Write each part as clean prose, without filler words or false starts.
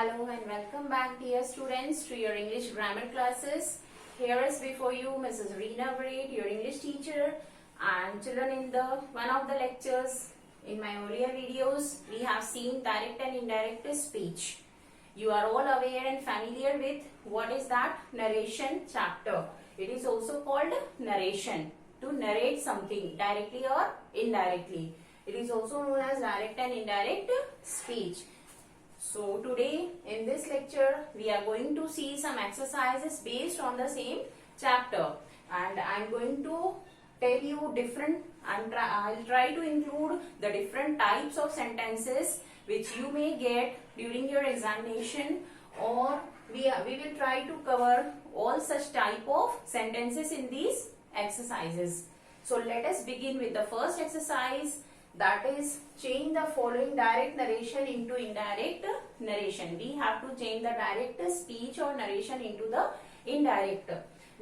Hello and welcome back dear students to your English grammar classes. Here is before you Mrs. Reena Braid, your English teacher, and children, in the one of the lectures in my earlier videos we have seen direct and indirect speech. You are all aware and familiar with what is that narration chapter. It is also called narration, to narrate something directly or indirectly. It is also known as direct and indirect speech. So today in this lecture we are going to see some exercises based on the same chapter, and I am going to tell you different, I'll try to include the different types of sentences which you may get during your examination, or we will try to cover all such type of sentences in these exercises. So let us begin with the first exercise, that is change the following direct narration into indirect narration. We have to change the direct speech or narration into the indirect.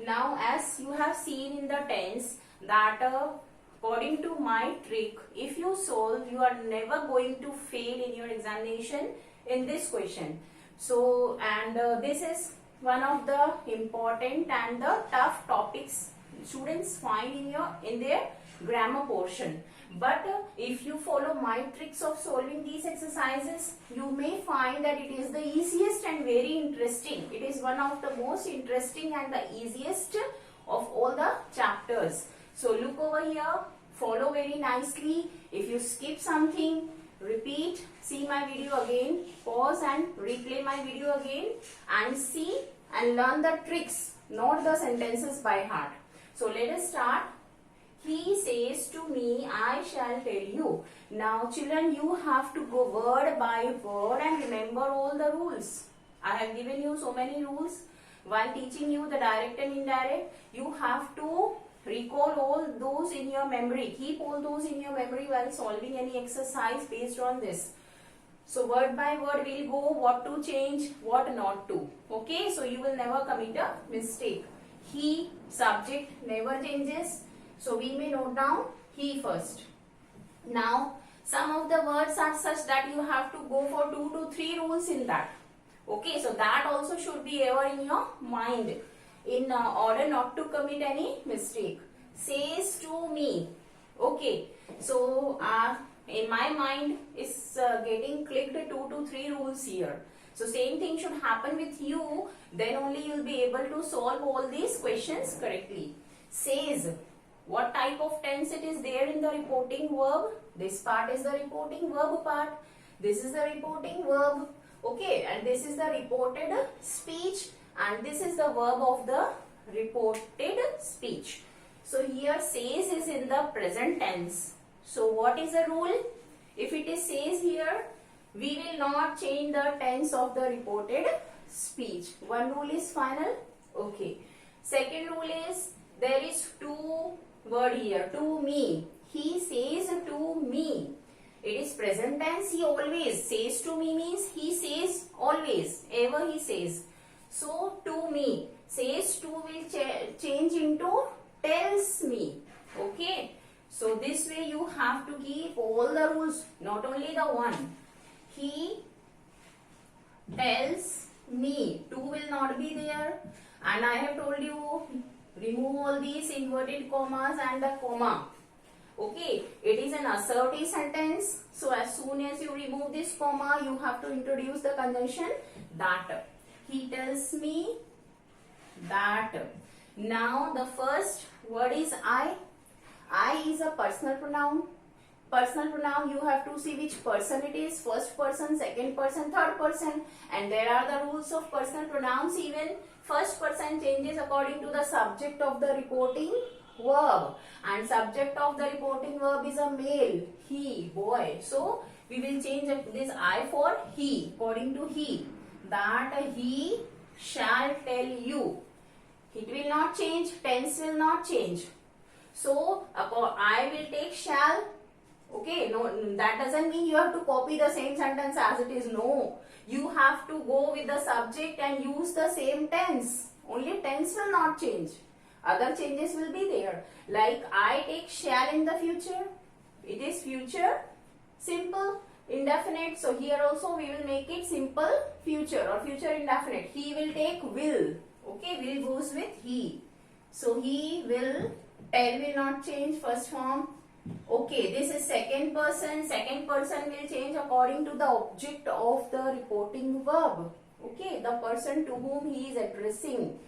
Now as you have seen in the tense that according to my trick, if you solve, you are never going to fail in your examination in this question. So this is one of the important and the tough topics students find in their grammar portion. But if you follow my tricks of solving these exercises, you may find that it is the easiest and very interesting. It is one of the most interesting and the easiest of all the chapters. So look over here, follow very nicely. If you skip something, repeat, see my video again, pause and replay my video again, and see and learn the tricks, not the sentences by heart. So let us start. He says to me, I shall tell you. Now children, you have to go word by word and remember all the rules. I have given you so many rules. While teaching you the direct and indirect, you have to recall all those in your memory. Keep all those in your memory while solving any exercise based on this. So word by word we'll go what to change, what not to. Okay, so you will never commit a mistake. He, subject, never changes. So we may note down he first. Now some of the words are such that you have to go for 2 to 3 rules in that. Okay, so that also should be ever in your mind in order not to commit any mistake. Says to me. Okay, so in my mind is getting clicked 2 to 3 rules here. So same thing should happen with you, then only you will be able to solve all these questions correctly. Says. What type of tense it is there in the reporting verb? This part is the reporting verb part. This is the reporting verb. Okay, and this is the reported speech, and this is the verb of the reported speech. So here says is in the present tense. So what is the rule? If it is says here, we will not change the tense of the reported speech. One rule is final. Okay. Second rule is there is 2 word here, to me. He says to me. It is present tense. He always says to me means he says always, ever he says. So to me, says to will change into tells me. Okay, so this way you have to keep all the rules, not only the one. He tells me, to will not be there, and I have told you remove all these inverted commas and the comma. Okay, it is an assertive sentence. So as soon as you remove this comma, you have to introduce the conjunction that. He tells me that. Now the first word is I. I is a personal pronoun. Personal pronoun, you have to see which person it is. First person, second person, third person. And there are the rules of personal pronouns even. First person changes according to the subject of the reporting verb, and subject of the reporting verb is a male, he, boy. So we will change this I for he, according to he, that he shall tell you. It will not change, tense will not change. So I will take shall. Okay, no, that doesn't mean you have to copy the same sentence as it is. No, you have to go with the subject and use the same tense. Only tense will not change. Other changes will be there. Like I take shall in the future. It is future simple. indefinite. So here also we will make it simple future or future indefinite. He will take will. Okay, will goes with he. So he will, tell will not change, first form. Okay, this is second person. Second person will change according to the object of the reporting verb. Okay, the person to whom he is addressing.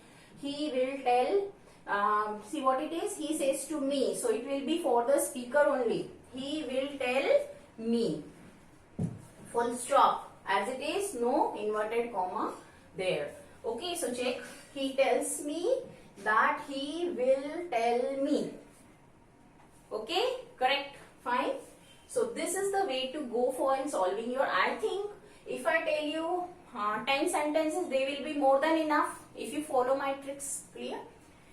He will tell, see what it is? He says to me. So it will be for the speaker only. He will tell me. Full stop. As it is, no inverted comma there. Okay, so check. He tells me that he will tell me. Okay, correct, fine. So this is the way to go for in solving your, I think if I tell you 10 sentences, they will be more than enough if you follow my tricks. Clear?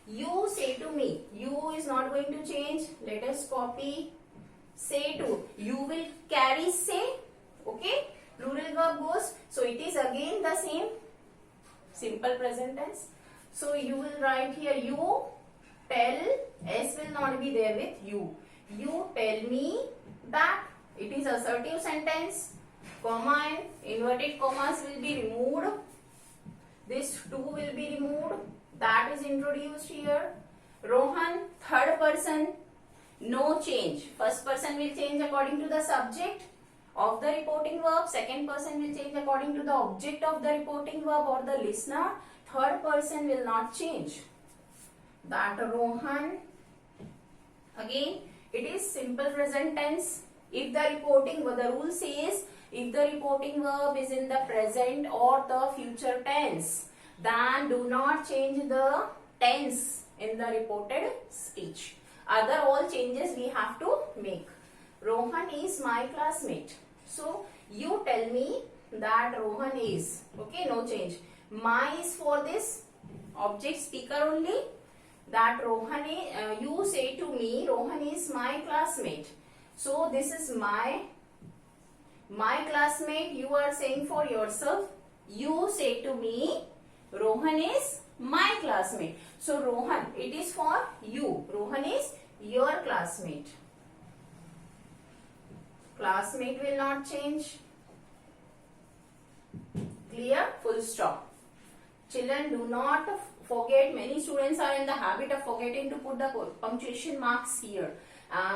You say to me, you is not going to change. Let us copy. Say to, you will carry say. Okay, plural verb goes, so it is again the same simple present tense. So you will write here, you tell, s will not be there with you. You tell me that. It is assertive sentence. Comma and inverted commas will be removed. This to will be removed. That is introduced here. Rohan, third person, no change. First person will change according to the subject of the reporting verb. Second person will change according to the object of the reporting verb or the listener. Third person will not change. That Rohan, again it is simple present tense. If the reporting, the rule says, if the reporting verb is in the present or the future tense, then do not change the tense in the reported speech. Other all changes we have to make. Rohan is my classmate. So you tell me that Rohan is. Okay, no change. My is for this object speaker only. That Rohan is, you say to me, Rohan is my classmate. So this is my classmate. You are saying for yourself. You say to me, Rohan is my classmate. So Rohan, it is for you. Rohan is your classmate. Classmate will not change. Clear? Full stop. Children, do not forget, many students are in the habit of forgetting to put the punctuation marks here.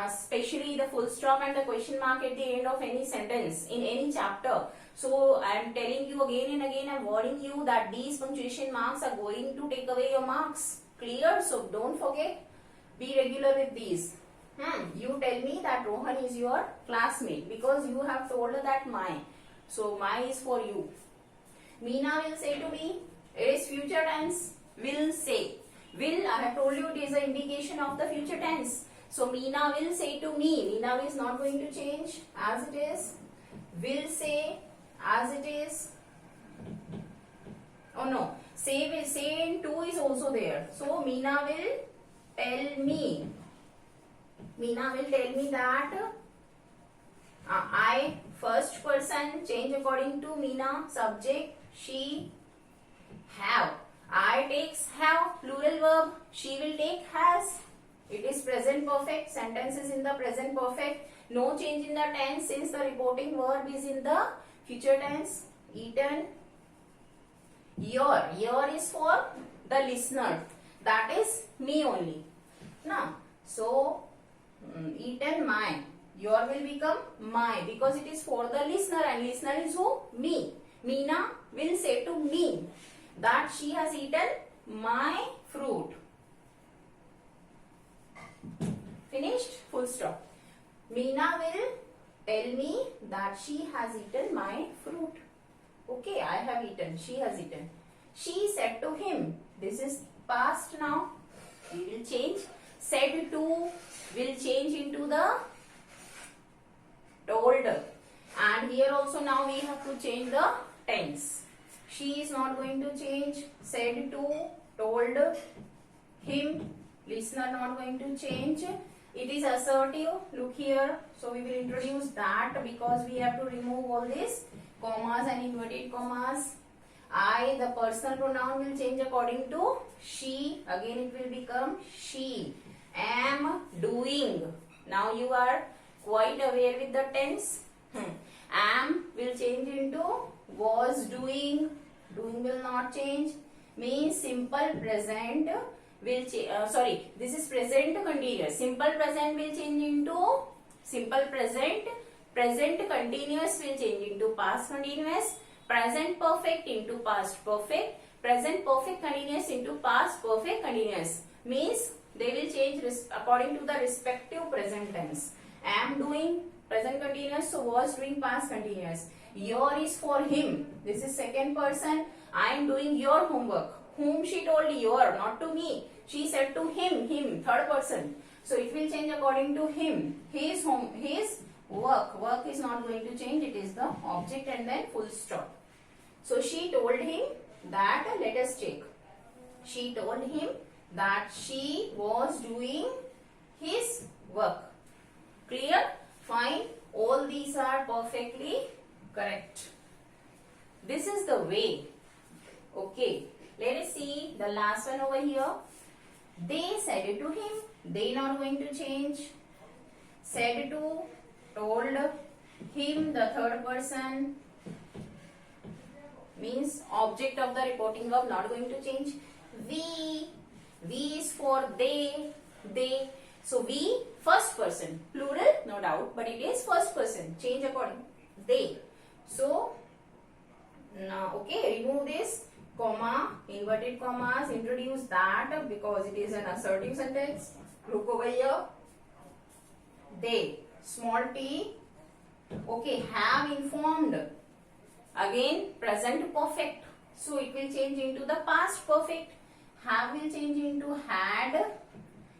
Especially the full stop and the question mark at the end of any sentence in any chapter. So I am telling you again and again, I am warning you that these punctuation marks are going to take away your marks. Clear? So don't forget. Be regular with these. You tell me that Rohan is your classmate because you have told that my. So my is for you. Meena will say to me. It is future tense. Will say. Will, I have told you, it is an indication of the future tense. So Meena will say to me. Meena is not going to change as it is. Will say as it is. Oh no. Say will say in to is also there. So Meena will tell me. Meena will tell me that I, first person, change according to Meena, subject, she, have. I takes have, plural verb, she will take has. It is present perfect, sentence is in the present perfect. No change in the tense since the reporting verb is in the future tense. Eaten. Your is for the listener. That is me only. Now, so eaten my. Your will become my because it is for the listener and listener is who? Me. Meena will say to me that she has eaten my fruit. Finished? Full stop. Meena will tell me that she has eaten my fruit. Okay, I have eaten. She has eaten. She said to him. This is past now. We will change. Said to will change into the told. And here also now we have to change the tense. She is not going to change. Said to, told him. Listener not going to change. It is assertive. Look here. So we will introduce that because we have to remove all these commas and inverted commas. I, the personal pronoun, will change according to she. Again it will become she. Am doing. Now you are quite aware with the tense. Am will change into was doing. Doing will not change. Means simple present will change. This is present continuous. Simple present will change into simple present. Present continuous will change into past continuous. Present perfect into past perfect. Present perfect continuous into past perfect continuous. Means they will change according to the respective present tense. Am doing present continuous, so was doing past continuous. Your is for him. This is second person. I am doing your homework. Whom she told your, not to me. She said to him, third person. So it will change according to him. His home, his work. Work is not going to change. It is the object and then full stop. So she told him that, let us check. She told him that she was doing his work. Clear? Fine. All these are perfectly correct. This is the way. Okay. Let us see the last one over here. They said it to him. They not going to change. Said to, told, him the third person. Means object of the reporting verb not going to change. We is for they. So we first person, plural no doubt, but it is first person. Change according they. So now okay, remove this comma, inverted commas, introduce that because it is an assertive sentence. Look over here. They, small t. Okay, have informed. Again present perfect. So it will change into the past perfect. Have will change into had.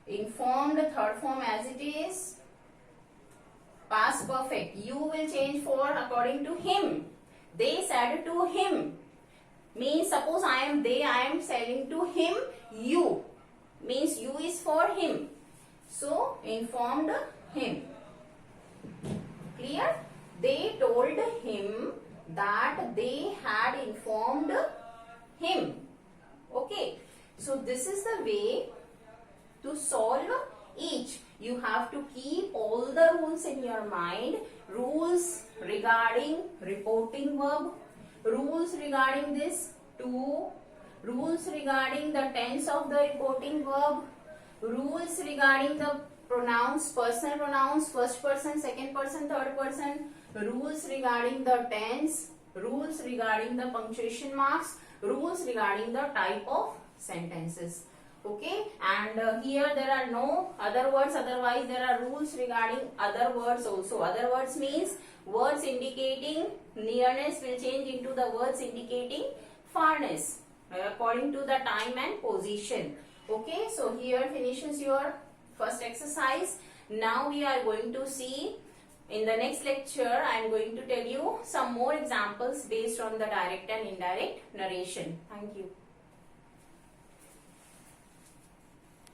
Informed third form as it is. Past perfect. You will change for according to him. They said to him. Means suppose I am they, I am saying to him you. Means you is for him. So informed him. Clear? They told him that they had informed him. Okay. So this is the way to solve each. You have to keep all the rules in your mind. Rules regarding reporting verb. Rules regarding this to. Rules regarding the tense of the reporting verb. Rules regarding the pronouns, personal pronouns, first person, second person, third person. Rules regarding the tense. Rules regarding the punctuation marks. Rules regarding the type of sentences. Okay, and here there are no other words, otherwise there are rules regarding other words also. Other words means words indicating nearness will change into the words indicating farness according to the time and position. Okay, so here finishes your first exercise. Now we are going to see in the next lecture. I am going to tell you some more examples based on the direct and indirect narration. Thank you.